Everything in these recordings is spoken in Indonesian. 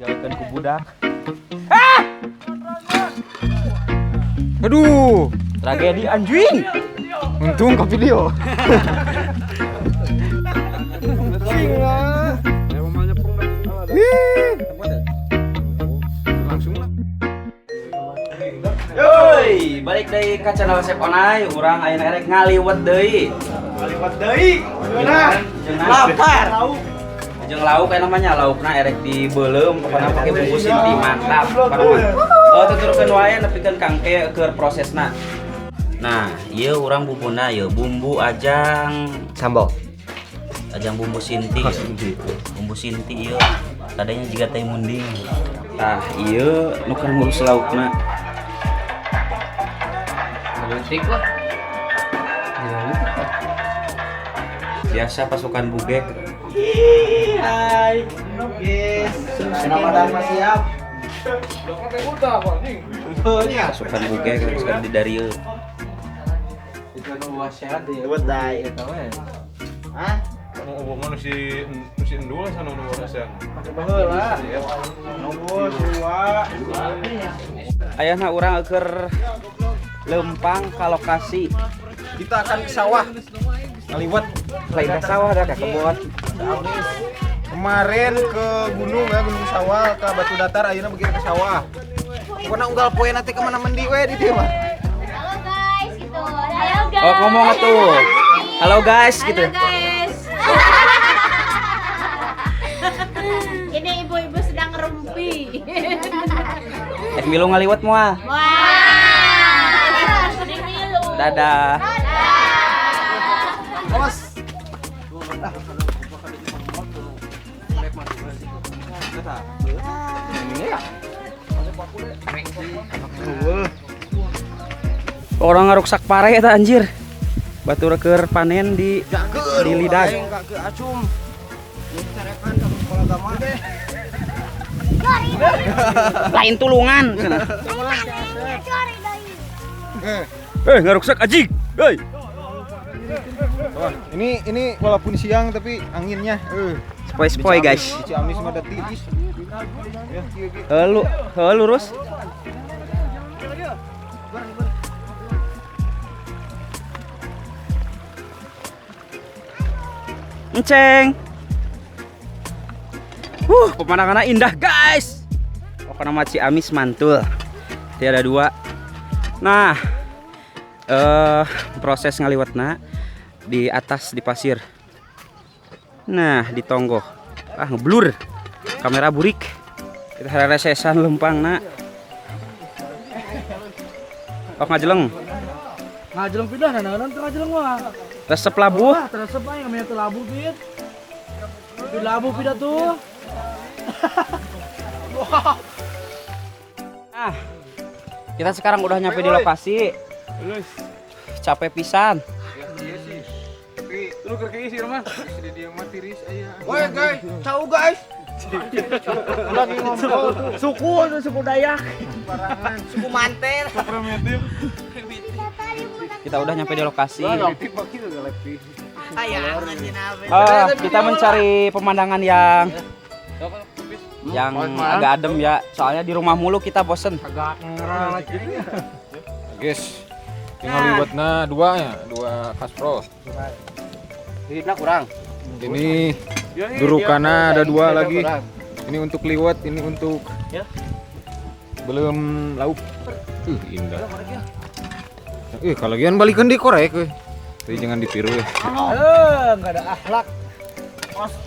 Jalan ku budak. Aduh, Tragedi anjing. untung ke video. Yoi, balik dari ka channel Chef Onai, urang ayeuna erek ngaliwet deui. Ngaliwat deui. Nah, lapar. Jeung lauk namanya laukna erek dibeulem pokona pake bumbu sinti mantap. Oh, tuturkeun wae nepikeun kangke keur prosesna. Nah, ieu urang bumbuna ieu bumbu ajang Sambal. ajang bumbu sinti. Bumbu sinti ieu tadanya jiga teh munding. Tah, ieu nu keur ngurus laukna. Letik lah. Biasa pasukan bugek. Hai. Yes. Ramadan masih siap. Pasukan bugek pasukan di dari ieu. Itu nu sehat ya. Buat dai. Hah? Mau mana si endul sana nu rasa. Pakai baheula. Nunggu dua. Ayeuna urang keur lempang ka lokasi. Kita akan ke sawah. Ngaliwat. Lain ka sawah dah ka kebon. Kemarin ke gunung ya, gunung sawah, ke batu datar, ayeuna begini ke sawah. Pokoknya unggal poe nanti kemana mandi we di dieu mah. Halo guys, gitu. Halo guys. Oh, ngomong atuh. Halo guys gitu. Halo guys. Ini ibu-ibu sedang ngerumpi. Milu ngaliwat moal. Wah. Ini Milu. Dadah. Awas. Orang ngaruksak pare eta anjir. Batur keur panen di lidah. Enggak ke acum. Ini carekan kamu sekolah agama. Lain tulungan. Ngaruksak anjing. Hei. Wah, ini walaupun siang tapi anginnya Spoi-spoi guys. Di Ciamis mah ada tiris. Ya, kieu-kieu. Lurus. Enceng. Pemandangannya indah guys. Pokoknya mah Ciamis mantul. Tiada dua. Nah, proses ngaliwatna di atas di pasir. Nah, di tonggo. Ngeblur. Kamera burik. Kita hari resesan lempangna. Oh, ngajeleng. Ngajeleng pindah nanti ngajeleng mah. Resep labuh. Wah, teresep aja namanya teu labu pit. Itu labu pindah tuh. Nah, kita sekarang udah nyampe di lokasi. Capek pisan. Lu keur kieu sih mah. Di dieu mah tiris aya. Woi guys, tahu guys. Lagi ngobrol Suku Dayak. suku manten. Primitif. Kita udah nyampe di lokasi. Ayah, Kita mencari pemandangan yang agak adem ya. Soalnya di rumah mulu kita bosen. Guys. Tinggal liwatna dua kaspro. Hidupnya kurang. Ini durukanna ada dua lagi. Ini untuk liwat, ini untuk belum lauk. Indah. Kalagian balikan dikorek we. Tapi jangan ditiru we. Enggak ada akhlak.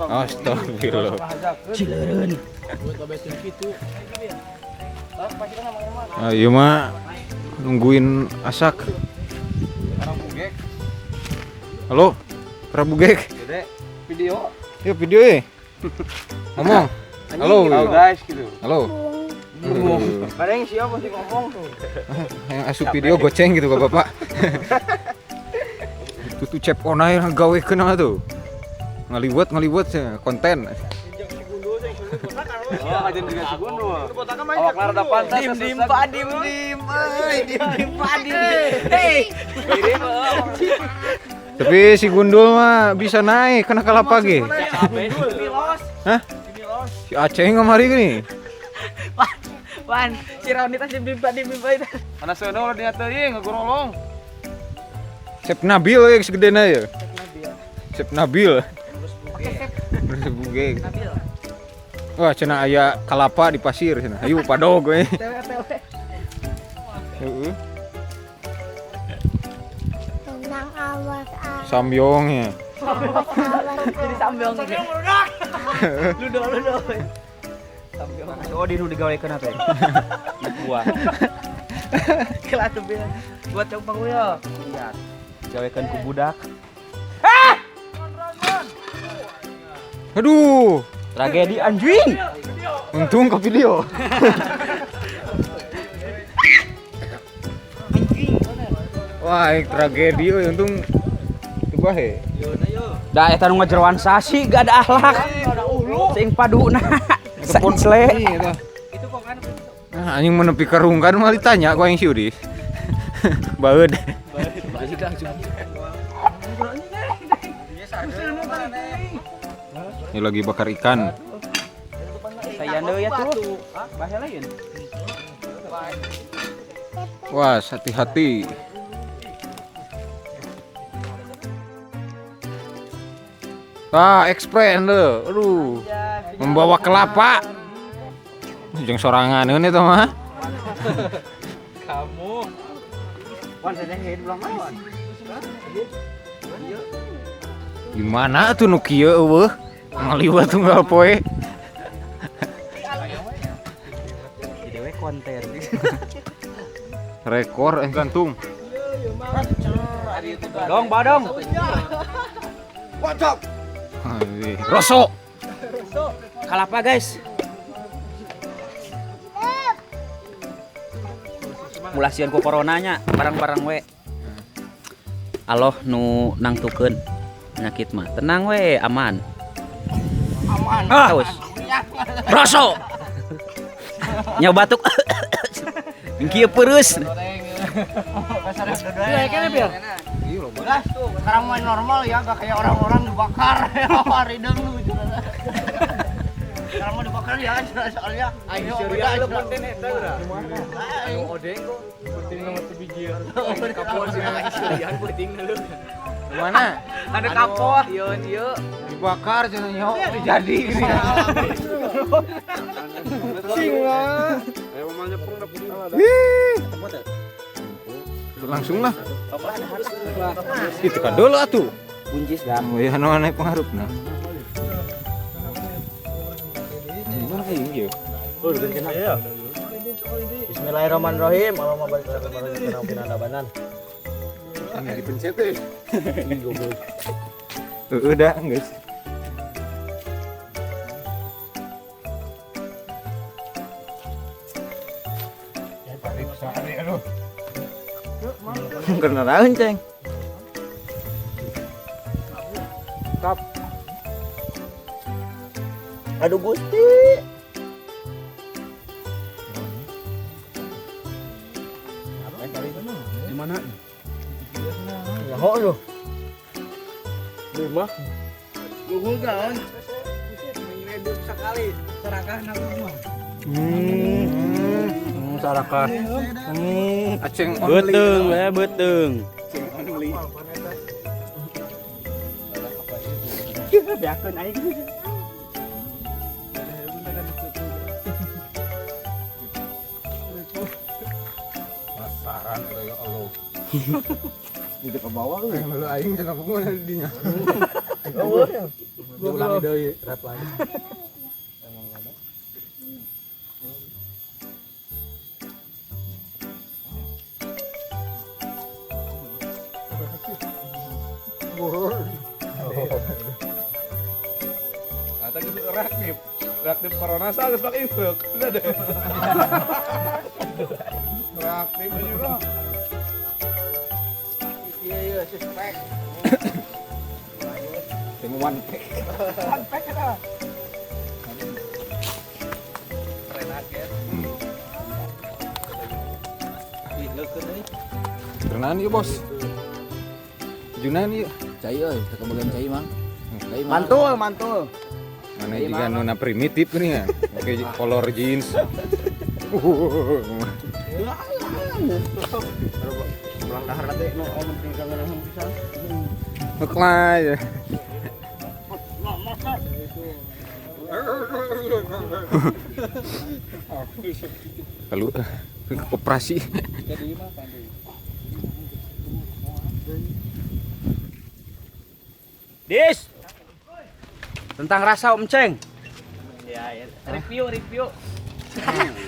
Astagfirullah. Cilereun. Iya mah nungguin asak. Halo, Prabu Gek. Video. Yuk video ngomong. Halo guys gitu. Halo. Kadang siapa sih ngomong tuh? Yang asup video goceng gitu bapak. Itu tuh Chef Onai gawe kenal tuh. Ngaliwat konten. Oh, ajen juga segundo. Awak rada pantas. Dim padim. Hei. Tapi si Gundul mah bisa naik kena kalapa ge. Hah? Si Aceh kemari gini. Wan, si Roni tadi di bimba itu. Mana sono ulah dia teuing ngagorolong. Sep Nabil yang segedena ya. Sep Nabil. Terus buge. Wah, cenah aya kalapa di pasir cenah. Ayo padog we. Heeh. Tenang awas Sambyong ya. Jadi sambyong gitu. Ludo. Oh di nu digawekeun teh. Buah. Kelas tuh bilang buat coba gue ya. Lihat. Gawekeun ku budak. Aduh, Tragedi anjing. untung ke video. Wah, tragedi euy untung teu bae. Da eta nu ngajeroan sasi gak ada akhlak. Sing paduna. Sensle. Nah, anjing menepi karungkan mah ditanya ku aing si Udis. Baeud. Ini lagi bakar ikan. Saya deui ya tuh. Bahe lain. Wah, hati-hati. Express deh. Aduh. Membawa kelapa. Jeung soranganeun eta mah. Wan saya di belah mana wan? Gimana tuh nu kieu eueuh? Ngaliwat tunggal poe. Jadi we konten. Rekor gantung. Dong, badong. Rosok. Kalapa guys. Mulasieun ku coronanya barang-barang we. Aloh nu nangtukeun penyakit mah. Tenang we, aman. Aman. Haus. Rosok. Nya batuk. Kieu peureus. Iya, kan Bil? Sekarang main normal ya, gak kayak orang-orang dibakar. Hari deng lu juga. Sekarang mau dibakar ya, soalnya ayo beda aja. Odeng kok. Penting nomor 7 biji. Kapol sih isurian penting lu. Mana? Ada kapal. Iya. Dibakar cenah nyo. Jadi gini. Sing lah. Ayo mau nyepung dah punya. Langsung lah. Itu kan dulu atuh. Buncis dah. Oh ya anu aneh pengarupna. Gimana ieu? Iya. Bismillahirrahmanirrahim. Allahumma barik lana fi ma razaqtana wa adabanan. Ini dipencet eh. Udah, guys. Karena naon, Ceng? Aduh Gusti. Di mana? Nyaho lu. Lima. Gugur kan. Ngeduk sekali. Serakah nak rumah. Sarakah. Aceng Beteung we, beteung. Biakeun aing. Saran ya Allah. Itu ke bawah lu. Lalu aing cenah kumaha dinya. Ulangi deui, rap lagi. Ata geus reaktif. Reaktif corona sa geus pakai infek. Udah deh. Reaktif juga. Iya, suspek. Teng one pack. Kerenaan ieu, Bos. Junan ieu. Cai euy, kebagian cai mang. Cai Mantul. Mana juga nona primitif nih ya. Oke, color jeans. Pulang dahar nanti no penting kangen pisan. Ngeklay ya. Kalau operasi. Dis. Tentang rasa Om Ceng. Ya. Review.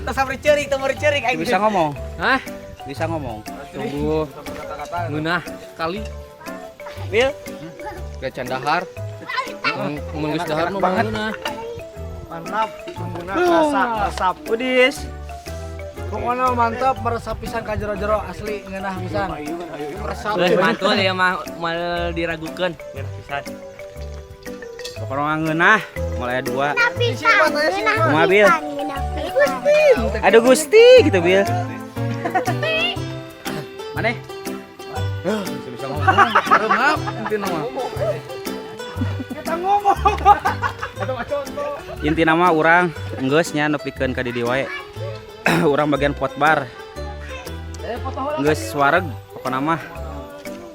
Tas sampai cerik aing. Bisa ngomong? Hah? Bisa ngomong. Sungguh ngeunah kali. Bil. Ke candahar. Menggeus dahar mah ngeunah. Mantap, sumberna rasa resap. Udis. Pokoknya mantap meresap pisan ka jero-jero asli ngeunah pisan. Meresap. Mantul ya mah mal diragukeun. Ngeunah pisan. Pokoknya ngeunah mulai 2. Pisan, Kumaha, Bil? Aduh Gusti gitu Bil. Maneh? Bisa ngomong. Maaf, inti nama. Inti nama orang enggeus nya nepikeun ka di wae. Urang bagian potbar. Geus wareg pokona mah.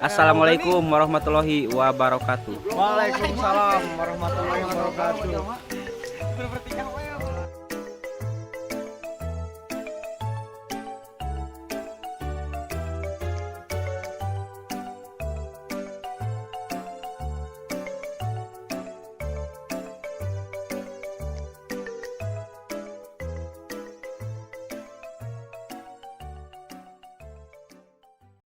Assalamualaikum warahmatullahi wabarakatuh. Waalaikumsalam warahmatullahi wabarakatuh.